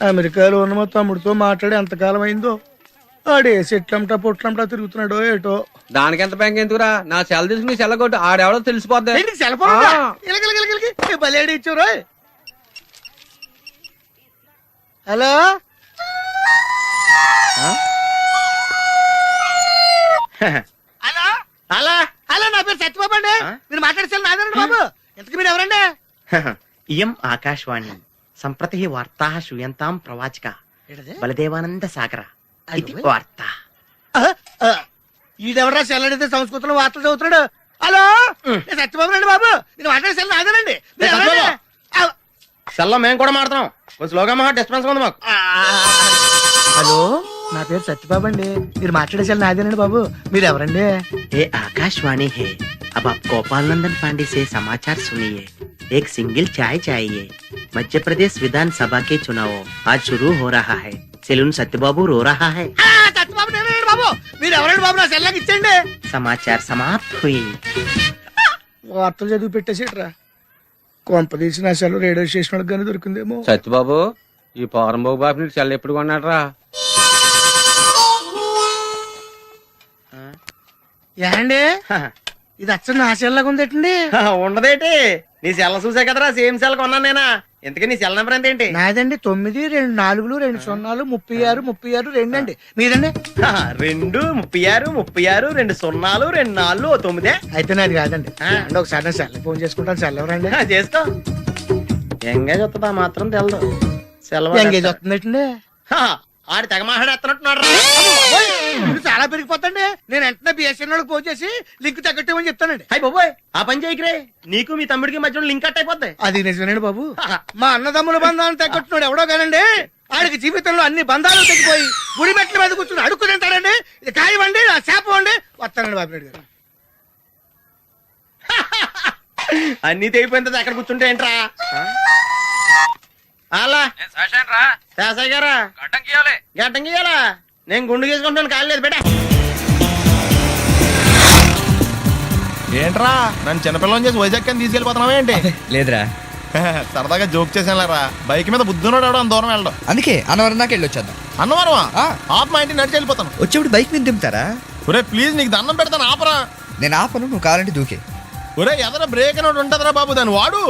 అమెరికాలో ఉన్న మా తమ్ముడితో మాట్లాడి ఎంతకాలం అయిందో ఆడే చెట్లంటా పొట్లంటా తిరుగుతున్నాడో ఏటో. దానికి ఎంత బ్యాంక్ ఎందుకురా? నా సెల్ తీసుకుని నీ సెల్ కొట్టు, ఆడెవడో తెలిసిపోద్ది. సెల్ ఫోన్ బలేడి ఇచ్చారు. హలో హలో అలా హలో, నా పేరు సత్యబాబు అండి. మీరు మాట్లాడే నాదండి బాబు. ఇంతకు మీరు ఎవరండి? ఇయం ఆకాశవాణి సంప్రతి వార్తా శ్రూయంతాం ప్రవాచక బలదేవానంద సాగర ఇది వార్త. ఈడెవరా సెల్ అడిగితే సంస్కృతంలో వార్తలు చదువుతున్నాడు. హలో, నేను సత్యబాబు అండి బాబు. నేను మాట్లాడే సెల్ నాదేనండి. మీరు ఎవరండి? సెల్లో మేము కూడా మాడుతున్నాం. కొంచెం స్లోగా మా డిస్టర్బెన్స్ ఉంది మాకు. హలో, నా పేరు సత్యబాబు అండి. మీరు మాట్లాడే సెల్ నాదేనండి బాబు. మీరు ఎవరండి? ये आकाशवाणी है। अब आप गोपाल नंदन पांडे से समाचार सुनिए। एक सिंगल चाय चाहिए। मध्य प्रदेश विधानसभा के चुनाव आज शुरू हो रहा है। सेलून सत्यबाबू रो रहा है। సత్యబాబు నేనండి బాబు. మీరు ఎవరండి బాబు? నా సెల్ నాకు ఇచ్చండి. समाचार समाप्त हुई। వార్తలు చదివి పెట్టేసేట్రా. కొంప తీసి నా సెల్ రేడియో స్టేషన్ వాళ్ళకి కానీ దొరికిందేమో. సత్యబాబు, ఈ పౌరంబాబు బాబు నీకు సెల్ ఎప్పుడు కొన్నాడు రా? ఏండి ఇది అచ్చ నా సెల్ లాగా ఉందేటండి. ఉండదేటి, నీ సెల్ చూసా కదరా సేమ్ సెల్ కొన్నాను నేనా. ఇంతకీ నీ సెల్ నెంబర్ ఎంతేంటి? నాదండి 9 2 4 2 0 36 36 2 అండి. మీదండి? 2 36 36 2 0 2 4 9. అయితే నాది కాదండి. అంటే ఒకసారి నా సెల్ ఫోన్ చేసుకుంటాను. సెల్ ఎవరండి? చేసుకో. ఎంగేజ్ వస్తుందా మాత్రం తెలదు. సెలవు ఎంగేజ్ వస్తుందేటండి. ఆడి తెగ మాట్లాడేస్తున్నట్టున్నాడు. చాలా పెరిగిపోతండి. నేను వెంటనే బిఎస్ఎన్ ఫోన్ చేసి లింక్ తగ్గట్టమని చెప్తానండి. అయ్యి బాబోయ్, ఆ పని చేయకరే. నీకు మీ తమ్ముడికి మధ్యలో లింక్ కట్ అయిపోద్ది. అది నిజమేనండి బాబు. మా అన్నదమ్ముల బంధాలను తగ్గట్టున్నాడు ఎవడో కానండి. ఆడికి జీవితంలో అన్ని బంధాలు తగ్గిపోయి గుడి మెట్ల మీద కూర్చుని అడుక్కు తింటాడండి. ఇది కాయవండి, నా శాపం అండి. వస్తానండి బాబునాయుడు గారు. అన్ని తెగిపోయింది. అక్కడ కూర్చుంటే ఏంట్రా? అలా శాసయ్య గారా గడ్డం గీయాలా? నేను గుండు గీసుకుంటాను. కాలేదు బేటా. ఏంట్రా నన్ను చిన్నపిల్లని చేసి వైజాగ్ అని తీసుకెళ్ళిపోతున్నావా ఏంటి? లేదురా, సరదాగా జోక్ చేసానులేరా. బైక్ మీద బుద్ధున్నాడు అవడం దూరం వెళ్ళడం. అందుకే అన్నవరం దాకా వెళ్ళి వచ్చేద్దాం. అన్నవరమా? ఆప్ మా ఇంటికి నడిచి వెళ్ళిపోతాను. వచ్చేప్పుడు బైక్ మీద దింపుతారా? ఒరే ప్లీజ్, నీకు దండం పెడతాను ఆపరా. నేను ఆపను, నువ్వు కావాలంటే దూకే. ఒరే ఎదర బ్రేక్ అని ఉంటదిరా బాబు, దాన్ని వాడు.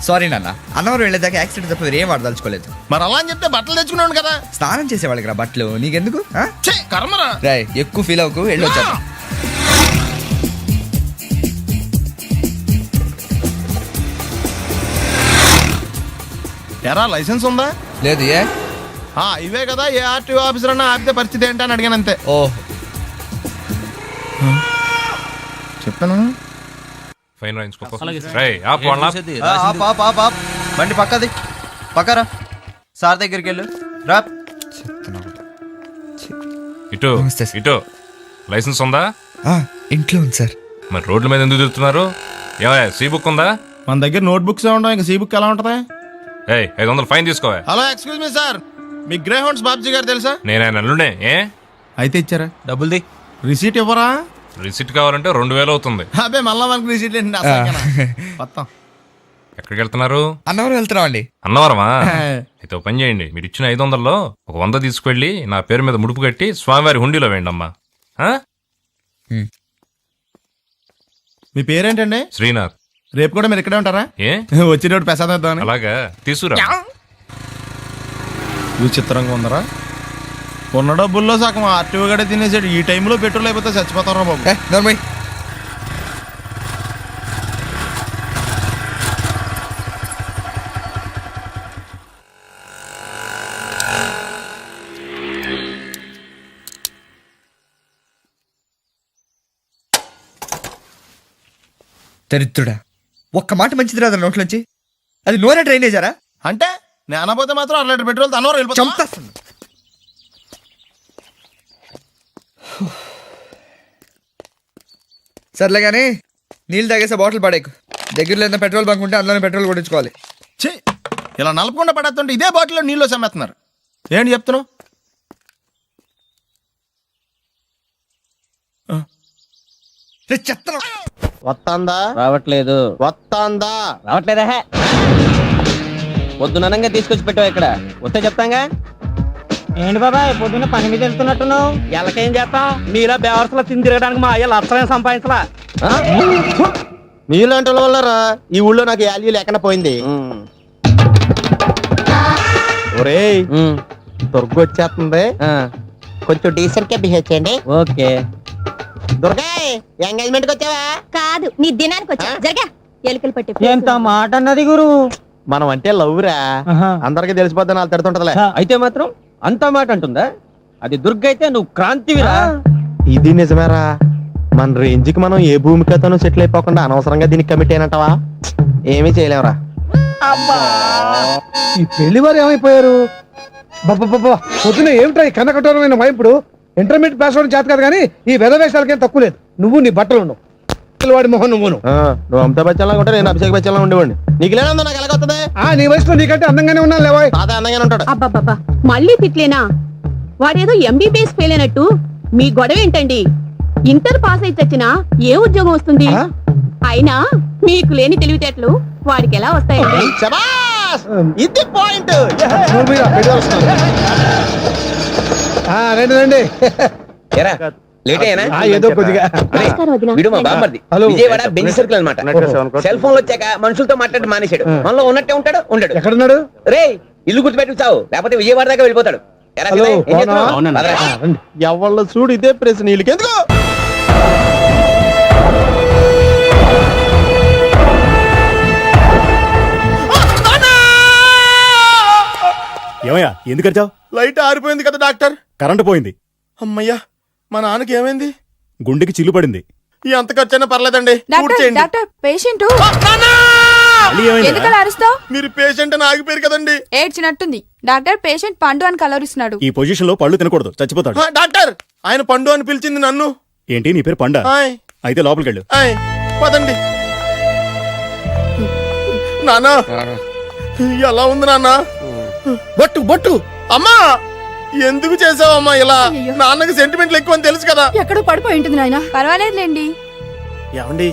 సారీ నాన్న, అన్నవరం వెళ్ళేదాకా యాక్సిడెంట్ తప్ప ఏం వాడదలుచుకోలేదు. మరి అలా అని చెప్తే బట్టలు తెచ్చుకున్నాను కదా. స్నానం చేసేవాళ్ళకి రా బట్టలు, నీకెందుకు? కర్మరా. రాయ్, ఎక్కువ ఫీల్ అవ్వకు, వెళ్ళి వచ్చేద్దాం. ఎరా లైసెన్స్ ఉందా? లేదు. ఏ ఇవే కదా, ఏ ఆర్టీఓ ఆఫీసర్ అన్నా ఆపితే పరిస్థితి ఏంటని అడిగాను అంతే. ఓ చెప్పాను. బండి పక్కది పక్కరా. సార్ దగ్గరికి వెళ్ళు రా. ఇటు ఇటు లైసెన్స్ ఉందా? ఇంట్లో ఉంది సార్. మరి రోడ్ల మీద ఎందుకు తిరుగుతున్నారు? ఏమయ్యా, సీ బుక్ ఉందా? మన దగ్గర నోట్ బుక్స్ ఉండవు, ఇంకా సీ బుక్ ఎలా ఉంటది? 500 ఫైన్ తీసుకోవా. హలో, ఎక్స్క్యూజ్ మీ సార్, మీ గ్రే హౌండ్స్ బాబ్జీ గారు తెలుసా? నేను ఆయన అల్లుడే. అయితే ఇచ్చారా? డబ్బుల్ది రిసీట్ ఇవ్వరా? రిసిట్ కావాలంటే 2000 అవుతుంది. అదే మళ్ళా మనకు రిసీట్ మొత్తం. ఎక్కడికి వెళ్తున్నారు? అన్నవరం వెళ్తున్నాం అండి. అన్నవరమా? అయితే ఒక పని చేయండి, మీరు ఇచ్చిన 500లో ఒక 100 తీసుకెళ్లి నా పేరు మీద ముడుపు కట్టి స్వామివారి హుండీలో వేయండి అమ్మా. మీ పేరేంటండి? శ్రీనాథ్. రేపు కూడా మీరు ఇక్కడే ఉంటారా? వచ్చేటప్పుడు ప్రసాదం ఇద్దామని. అలాగా, తీసుకురా. విచిత్రంగా ఉందరా. ఉన్న డబ్బుల్లో సగం ఆర్టీఓ గడే తినేసాడు. ఈ టైంలో పెట్రోల్ అయిపోతే చచ్చిపోతారా బాబు. నోర్మై. దరిద్రుడా, ఒక్క మాట మంచిది రాదు నోట్లోంచి. అది నూనె డ్రైనేజారా? అంటే నేను అనబోతే మాత్రం 1 లీటర్ పెట్రోల్ తనవారు వెళ్ళిపోతా. సర్లే కానీ నీళ్ళు తాగేసే బాటిల్ పడేకు. దగ్గరలో ఏదైనా పెట్రోల్ బంక్ ఉంటే అందులోనే పెట్రోల్ కొట్టించుకోవాలి. ఇలా నలపకుండా పడేస్తుంటే ఇదే బాటిల్లో నీళ్ళు సమ్మేస్తున్నారు. ఏంటి చెప్తున్నావు? వస్తాందా? రావట్లేదు. వస్తాందా? రావట్లేదా? పొద్దుననంగా తీసుకొచ్చి పెట్టావు ఇక్కడ వస్తే చెప్తాంగా. ఏంటి బాబాయ్ పొద్దున్న పని మీద వెళ్తున్నట్టున్నావు? ఎలాకేం చేస్తాం? మీలా బేవర్సలో తిని తిరగడానికి మా అయ్య లక్షలేం సంపాదించలా. మీలాంటి వాళ్ళరా ఈ ఊళ్ళో నాకు వాల్యూ లేకుండా పోయింది. ఒరేయ్ దుర్గ వచ్చేస్తుంది, కొంచెం డీసెంట్ గా బిహేవ్ చేయండి. ఓకే. దుర్గా ఎంగేజ్మెంట్ కి వచ్చావా? కాదు నీ దినానికి వచ్చా. జరగా ఎలుకలు పట్టి ఎంత మాట అన్నది గురు. మనం అంటే లవ్ రా, అందరికి తెలిసిపోద్దని వాళ్ళు తిడుతుంటదిలే. అయితే మాత్రం అంత మాట అంటుందా? అది దుర్గ అయితే నువ్వు క్రాంతివిరా. ఇది నిజమేరా, మన రేంజ్ కి మనం ఏ భూమికతోనూ సెటిల్ అయిపోకుండా అనవసరంగా దీనికి కమిట్ అయినట్టవా? ఏమీ చేయలేవురా. ఈ పెళ్లి వారు ఏమైపోయారు? బాబా పొద్దున ఏమిటా ఈ కన్నకఠోరమైన వైపుడు? ఇంటర్మీడియట్ పాస్ అవడం చేత కాదు కానీ ఈ వెధవేషాలకేం తక్కువ లేదు. నువ్వు నీ బట్టలు ఉండవు, వాడి మొహం నువ్వును. నువ్వు అమితాబ్ బచ్చన్ లాగా ఉంటే నేను అభిషేక్ బచ్చన్ లాగా ఉండేవాడిని. నీకు లేనందో నాకు ఎలాగొస్తుంది? నీ వయసులో నీకంటే అందంగానే ఉన్నాను లేవా? తాత అందంగానే ఉంటాడు. అబ్బాబ్బా మళ్ళీ తిట్లేనా? వాడేదో ఎంబీబీఎస్ ఫెయిల్ అయినట్టు మీ గొడవ ఏంటండి? ఇంటర్ పాస్ అయితే వచ్చినా ఏ ఉద్యోగం వస్తుంది? అయినా మీకు లేని తెలివితేటలు వాడికి ఎలా వస్తాయండి? శబాష్! ఇది పాయింట్. రండి రండి. ఏదో కొద్దిగా నమస్కారం వదినా. వీడు మా బామ్మర్ది. హలో. విజయవాడ బెంజ్ సర్కిల్ అన్నమాట. సెల్ ఫోన్ వచ్చాక మనుషులతో మాట్లాడి మానేశాడు. మనలో ఉన్నట్టే ఉంటాడు ఉండడు. ఎక్కడున్నాడు? రే ఇల్లు గుర్తుపెట్టి చావు, లేకపోతే విజయవాడ దాకా వెళ్ళిపోతాడు. ఎరా హలో, వినయ్, ఏం చేస్తున్నావ్? అవునా? పదరా. రండి. ఎవళ్ళ చూడు ఇదే ప్రశ్న, వీళ్ళకి ఎందుకు? ఏమయ్యా ఎందుకు వచ్చావు? లైట్ ఆరిపోయింది కదా డాక్టర్. కరెంటు పోయింది. అమ్మయ్యా, మా నాన్నకి ఏమైంది? గుండెకి చిల్లు పడింది. ఎంత ఖర్చైనా పర్లేదండి, పూర్తి చేయండి. డాక్టర్ పేషెంట్ మళ్ళీ ఏమైందిరా? ఎందుకలా అరుస్తావు? మీరు పేషెంట్ అని ఆగిపోయారు కదండి. ఏడ్చినట్టుంది. డాక్టర్ పేషెంట్ పండు అని కలవరిస్తున్నాడు. ఈ పొజిషన్ లో పళ్ళు తినకూడదు, చచ్చిపోతాడు. డాక్టర్, ఆయన పండు అని పిలిచింది నన్ను. ఏంటి నీ పేరు పండా? ఆయ్, అయితే లోపలికి వెళ్ళు. ఆయ్, పదండి. నాన్న ఎలా ఉంది నాన్న? బొట్టు బొట్టు. అమ్మా ఎందుకు చేసావమ్మా ఇలా? నాన్నకి సెంటిమెంట్లు ఎక్కువ అని తెలుసు కదా. ఎక్కడో పడిపోయి ఉంటుంది నాయన. పర్వాలేదులేండి. ఏమండి,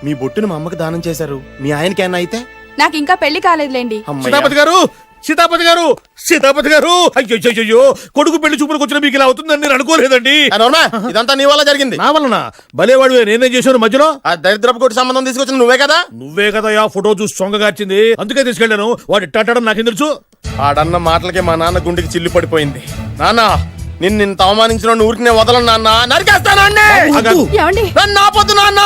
మీ బొట్టుని మా అమ్మకి దానం చేశారు, మీ ఆయనకి ఏమన్నా అయితే? నాకు ఇంకా పెళ్లి కాలేదులేండి. సీతాపతి గారు, సీతాపతి గారు, సీతాపతి గారు, అయ్యో కొడుకు పెళ్లి చూపులకు వచ్చిన మీకు ఇలా అవుతుందని నేను అనుకోలేదండి. ఇదంతా నీ వల్ల జరిగింది. నా వలన? భలేవాడు, నేనేం చేశాను మధ్యలో? ఆ దరిద్రపు కొట్టి సంబంధం తీసుకొచ్చిన నువ్వే కదా. నువ్వే కదా ఆ ఫోటో చూసి సొంగగార్చింది, అందుకే తీసుకెళ్లాను. వాడు ఇట్టాడడం నాకేం తెలుసు? ఆడన్న మాటలకే మా నాన్న గుండెకి చిల్లు పడిపోయింది. నాన్న, నిన్ను అవమానించిన ఊరికి నేను వదలను నాన్న, నరికేస్తానండి. నన్ను ఆపొద్దు నాన్న.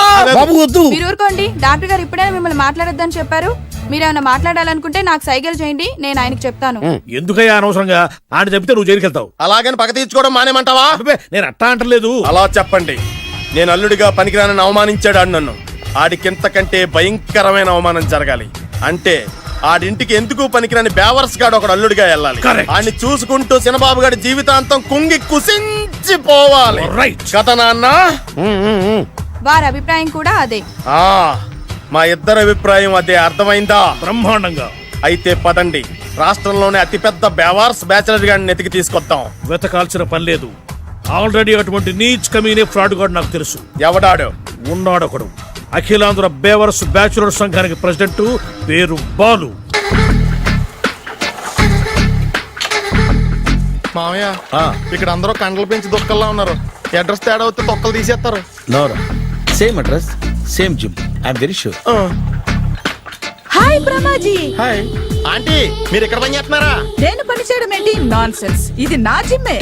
మీరు ఊరుకోండి. డాక్టర్ గారు ఇప్పుడే మిమ్మల్ని మాట్లాడొద్దని చెప్పారు. మీరేమైనా మాట్లాడాలనుకుంటే నాకు సైగలు చేయండి, నేను ఆయనకి చెప్తాను. ఎందుకయ్యా అనవసరంగా? ఆయన చెప్తే నువ్వు జైలుకి వెళ్తావు. అలాగని పక్క తీర్చుకోవడం మానేమంటావా? నేను అట్టా అంటలేదు. అలా చెప్పండి. నేను అల్లుడిగా పనికిరానని అవమానించాడు ఆడు నన్ను. ఆడికింతకంటే భయంకరమైన అవమానం జరగాలి. అంటే ఆడింటికి ఎందుకు పనికిరాని బేవర్స్ గాడు ఒకడు అల్లుడిగా వెళ్ళాలి. ఆడిని చూసుకుంటూ చిన్నబాబు గారి జీవితాంతం కుంగి కుసించిపోవాలి. కదా నాన్న? వారి అభిప్రాయం కూడా అదే. మా ఇద్దరి అభిప్రాయం అదే. అర్థమైందా? బ్రహ్మాండంగా. అయితే పదండి, రాష్ట్రంలోనే అతిపెద్ద బేవార్స్ బ్యాచిలర్ గాడిని ఎతికి తీసుకొద్దాం. వెతకాల్సిన పని లేదు. ఆల్రెడీ అటువంటి నీచ్ కమీనే ఫ్రాడ్ గాడు నాకు తెలుసు. ఎవడాడు? ఉన్నాడొకడు. అఖిలాంధ్ర బేవర్స్ బ్యాచులర్ సంఘానికి ప్రెసిడెంట్, పేరు బాలు. మామయ్య, ఇక్కడ అందరూ కండలు పెంచి దుక్కల్లా ఉన్నారు. అడ్రస్ తేడా వస్తే తొక్కలు తీసేస్తారు. Same address, same gym. I'm very sure. Hi Brahmaji. Hi aunty, మీరు ఇక్కడ పని చేస్తున్నారా? నేను పని చేయడం ఏంటి? Non sense. ఇది నా జిమ్మే.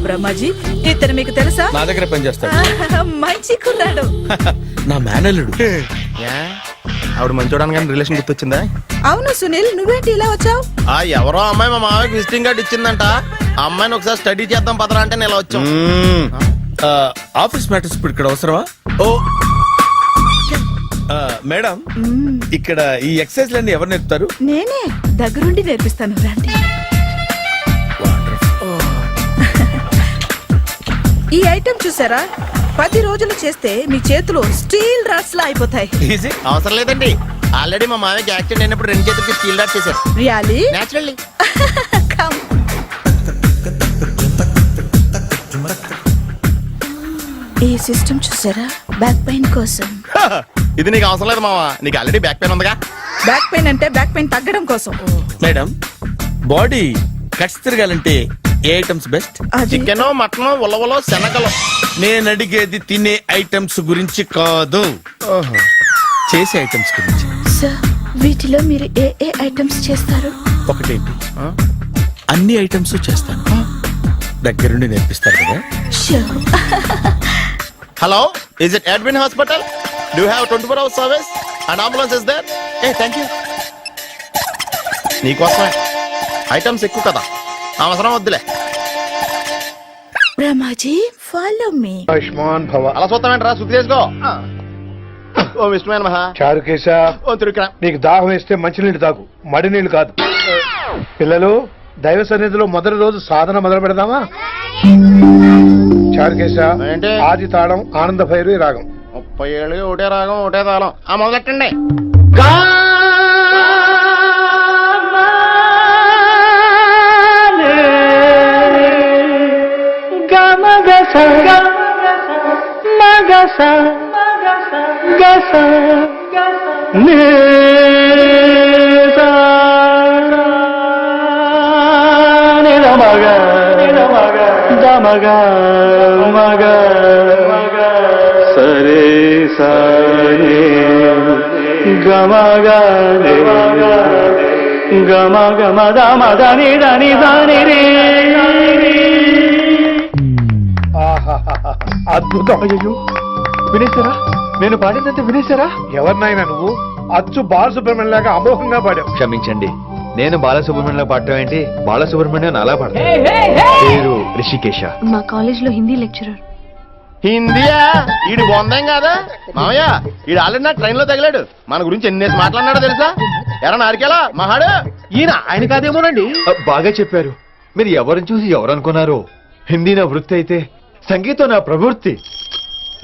బ్రహ్మాజీ, ఇతను మీకు తెలుసా? నా దగ్గర పని చేస్తాడు. మంచి కుర్రాడు. నా మేనల్లుడు. ఆవిడ మంచి చూడడానికి రిలేషన్ గుర్తొచ్చిందా? అవును సునీల్, నువ్వేంటి ఇలా వచ్చావు? ఎవరో అమ్మాయి మా మామయ్యకి విజిటింగ్ కార్డు ఇచ్చిందంట. ఆ అమ్మాయిని ఒకసారి స్టడీ చేద్దాం పదరా అంటే నేను ఇలా వచ్చాం. ఆఫీస్ మ్యాటర్స్ ఇప్పుడు ఇక్కడ అవసరమా? ఓ మేడం, ఇక్కడ ఈ ఎక్సర్సైజ్ లన్నీ ఎవరు నేర్పుతారు? నేనే దగ్గరుండి నేర్పిస్తాను, రండి. ఈ ఐటెం చూసారా? 10 రోజులు చేస్తే మీ చేతులు స్టీల్ రాట్స్ లా అయిపోతాయి. అవసరం లేదండి, ఆల్రెడీ మా మామయ్యకి యాక్సిడెంట్ అయినప్పుడు 2 చేతులకి స్టీల్ డాట్ చేశారు. రియల్లీ? నేచురల్లీ. ఈ సిస్టమ్ చూసారా? బ్యాక్ పెయిన్ కోసం. ఇది నీకు అవసరం లేదు మావా, నీకు ఆల్రెడీ బ్యాక్ పెయిన్ ఉందిగా. బ్యాక్ పెయిన్ అంటే బ్యాక్ పెయిన్ తగ్గడం కోసం. మేడం బాడీ కట్స్ తిరగాలంటే ఏ ఐటమ్స్ బెస్ట్? చికెన్, మటన్, ఉలవలో, శనగలు. నేను అడిగేది తినే ఐటమ్స్ గురించి కాదు, చేసే ఐటమ్స్ గురించి. సార్ వీటిలో మీరు ఏ ఏ ఐటమ్స్ చేస్తారు? ఒకటేంటి, అన్ని ఐటమ్స్ చేస్తాను. దగ్గరుండి నేర్పిస్తారు కదా. Hello, is it admin hospital? Do have 24 hours service and ambulance is there? Thank you. నీకోసమే ఐటమ్స్ ఎక్కువ కదా, అవసరం వద్దులే. Brahmaji follow me. ఆయుష్మాన్ భవ. అలా చూస్తామేంట్రా, శుద్ధి చేసుకో. ఓ విష్ణుమైన మహా చారుకేశ, ఓ తిరుక్రా. నీకు దాహం వేస్తే మంచినీళ్ళు తాగు, మడి నీళ్ళు కాదు. పిల్లలు, దైవ సన్నిధిలో మొదటి రోజు సాధన మొదలు పెడదామా? చారుకేశ, ఏంటి? ఆది తాళం ఆనంద భైరవి రాగం. 30 ఏళ్ళుగా ఒకటే రాగం ఒకటే తాళం. మొదలెట్టండి. సరే సరే గమ గమ గమ దమ దని దని దని రే. ఆహాహాహా, అద్భుతం. అయ్యో, వినేశారా? నేను పాడిందంటే వినేశారా? ఎవరినైనా నువ్వు అచ్చు బాలసుబ్రహ్మణ్యం లాగా అమోఘంగా పాడావు. క్షమించండి, నేను బాలసుబ్రహ్మణ్యంలో పాడటం ఏంటి, బాలసుబ్రహ్మణ్యం అలా పాడతాను. పేరు రిషికేశ. మా కాలేజ్ లో హిందీ లెక్చరర్. హిందీయా? ఈడు బొందేం కాదా మామయ్య? ఈడు ఆల్రెడీ నా ట్రైన్ లో తగిలాడు. మన గురించి ఎన్నేసి మాట్లాడినాడో తెలుసా? ఎరా నారికేలా మహాడు, ఈయన ఆయన కాదేమోనండి. బాగా చెప్పారు. మీరు ఎవరిని చూసి ఎవరు అనుకున్నారు? హిందీ నా వృత్తి అయితే సంగీతం నా ప్రవృత్తి.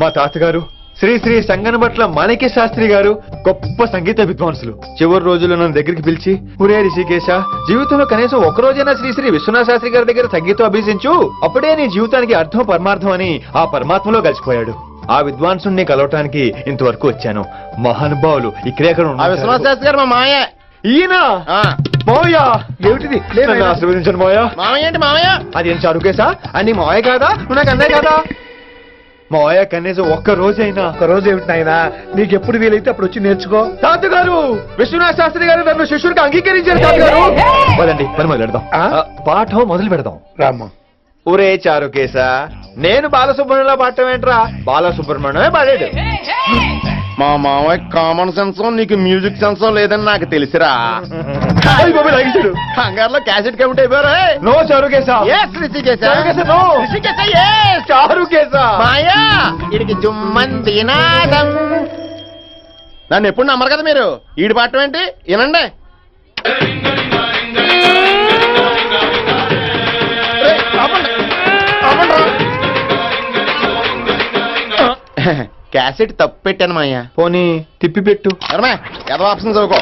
మా తాతగారు శ్రీ శ్రీ సంగనబట్ల మాణిక్య శాస్త్రి గారు గొప్ప సంగీత విద్వాంసులు. చివరి రోజుల్లో నన్ను దగ్గరికి పిలిచి, ఒరే రిషికేశ, జీవితంలో కనీసం ఒక రోజైనా శ్రీ శ్రీ విశ్వనాథ శాస్త్రి గారి దగ్గర సంగీతం అభ్యసించు, అప్పుడే నీ జీవితానికి అర్థం పరమార్థం అని ఆ పరమాత్మలో కలిసిపోయాడు. ఆ విద్వాంసుని కలవటానికి ఇంతవరకు వచ్చాను. మహానుభావులు ఇక్కడే విశ్వనాథ శాస్త్రి గారు మా మామయ్య. ఈయన మావయ్య. ఏమిటిది? నన్ను ఆశీర్వదించండి మావయ్య. మామయ్య ఏంటి మామయ్య? అదేం చారుకేశా? అని మావయ్య కాదా? నువ్వు నాకు అన్నయ్య కదా? మావయ్య కనీసం ఒక్క రోజైనా. ఒక రోజు ఏమిటి నాయనా, నీకు ఎప్పుడు వీలైతే అప్పుడు వచ్చి నేర్చుకో. తాతగారు, విశ్వనాథ శాస్త్రి గారు నన్ను శిష్యుడికి అంగీకరించారు. తాతగారు పదండి, పని మొదలు పెడదాం. పాఠం మొదలు పెడదాం. రామ్మ. ఊరే చారుకేశ, నేను బాలసుబ్రహ్మణ్యంలో పాడటం ఏంట్రా, బాలసుబ్రహ్మణ్యమే పాడాడు. మా మామయ్య కామన్ సెన్స్, నీకు మ్యూజిక్ సెన్స్ లేదని నాకు తెలిసిరా. హంగార్లో క్యాసెట్ కమిట్ అయిపోయారు. నో చారుకేశ. చారుకేశ మాయా వీడికి జుమ్మంది నాదం. నన్ను ఎప్పుడు నమ్మరు కదా మీరు. ఈడి పాడటం ఏంటి వినండి. క్యాసెట్ తప్పు పెట్టాను మాయ్యా. పోనీ తిప్పి పెట్టు. ఏదో ఆప్షన్ చదువుకో.